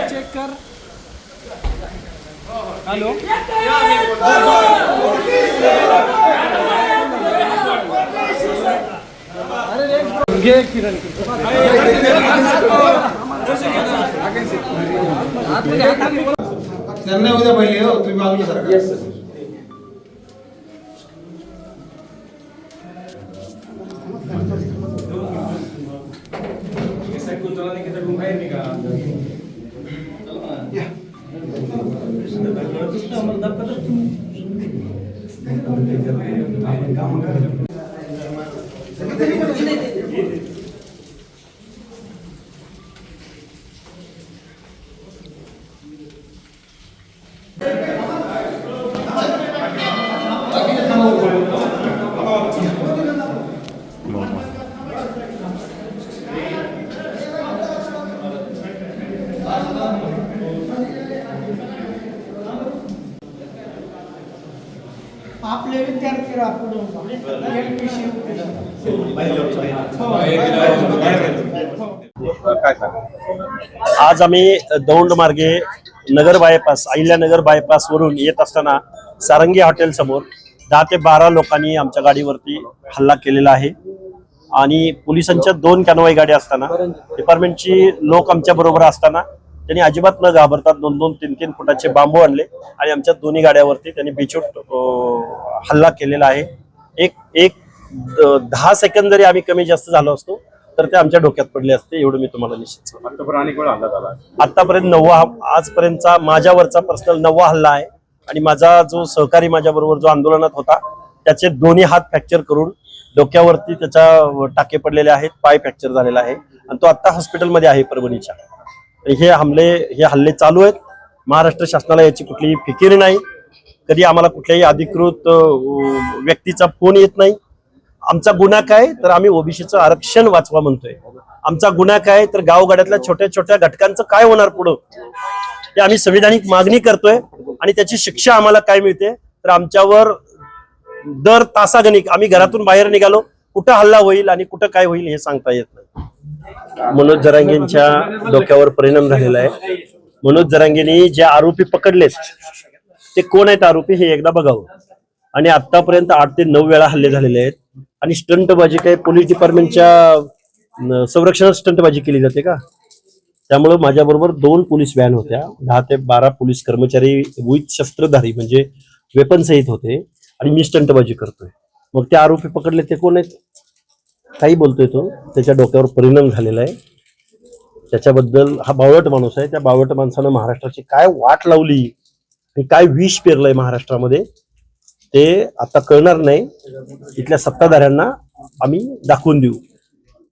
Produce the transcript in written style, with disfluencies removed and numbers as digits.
Check कर। Hello घे किरण त्यांना उद्या पहिले हो तुम्ही बाजूला सरका. आपले विद्यार्थी आज आम्ही दौंड मार्गे नगर बायपास अहिल्यानगर बायपास वरून येत असताना सारंगी हॉटेल समोर 10 ते 12 लोकांनी आमच्या गाडीवरती हल्ला केलेला आहे आणि पोलिसांच्या 2 कॅनवाई गाड्या असताना डिपार्टमेंटची लोक आमच्या बरोबर असताना त्यांनी अजिबात न घाबरता 2-2, 3-3 फुटाचे बांबू आणले आणि आमच्या दोन्ही गाड्यावरती त्यांनी बेछूट हल्ला केलेला आहे. एक 10 सेकंद जरी आम्ही कमी जास्त झालो असतो तर ते आमच्या डोक्यात पडले असते, एवढं मी तुम्हाला निश्चित सांगतो. आतापर्यंत 9वा आजपर्यंतचा माझ्यावरचा पर्सनल 9वा हल्ला आहे आणि माझा जो सहकारी माझ्या बरोबर जो आंदोलनात होता त्याचे दोन्ही हात फ्रॅक्चर करून डोक्यावरती त्याच्या टाके पडलेले आहेत, पाय फ्रॅक्चर झालेला आहे आणि तो आता हॉस्पिटलमध्ये आहे परभणीच्या. हे हल्ले चालू आहेत. महाराष्ट्र शासनाला याची कुठलीही फिकीर नाही. कधी आम्हाला कुठल्याही अधिकृत व्यक्तीचा फोन येत नाही. आमचा गुन्हा काय तर आम्ही ओबीसीचं आरक्षण वाचवा म्हणतोय. आमचा गुन्हा काय तर गावगाड्यातल्या छोट्या छोट्या घटकांचं काय होणार पुढं ते आम्ही संविधानिक मागणी करतोय आणि त्याची शिक्षा आम्हाला काय मिळते तर आमच्यावर दर तासागणिक आम्ही घरातून बाहेर निघालो कुठं हल्ला होईल आणि कुठं काय होईल हे सांगता येत नाही. मनोज जरांगेंच्या डोक्यावर परिणाम झालेला आहे. मनोज जरांगेंनी जे आरोपी पकडलेत ते कोण आहेत आरोपी हे एकदा बघावं. आणि आतापर्यंत 8 ते 9 वेळा हल्ले झालेले आहेत आणि स्टंटबाजी काय पोलीस डिपार्टमेंटच्या संरक्षणात स्टंटबाजी केली जाते का? त्यामुळे माझ्याबरोबर 2 पोलीस व्हॅन होत्या, 10 ते 12 पोलीस कर्मचारी विथ शस्त्रधारी म्हणजे वेपन सहित होते आणि मी स्टंटबाजी करतोय. मग ते आरोपी पकडले ते कोण आहेत? काही बोलतोय तो, त्याच्या डोक्यावर परिणाम झालेला आहे. त्याच्याबद्दल हा बावळट माणूस आहे. त्या बावळट माणसानं महाराष्ट्राची काय वाट लावली आणि काय विष पेरलंय महाराष्ट्रामध्ये ते आता कळणार नाही. इथल्या सत्ताधाऱ्यांना आम्ही दाखवून देऊ.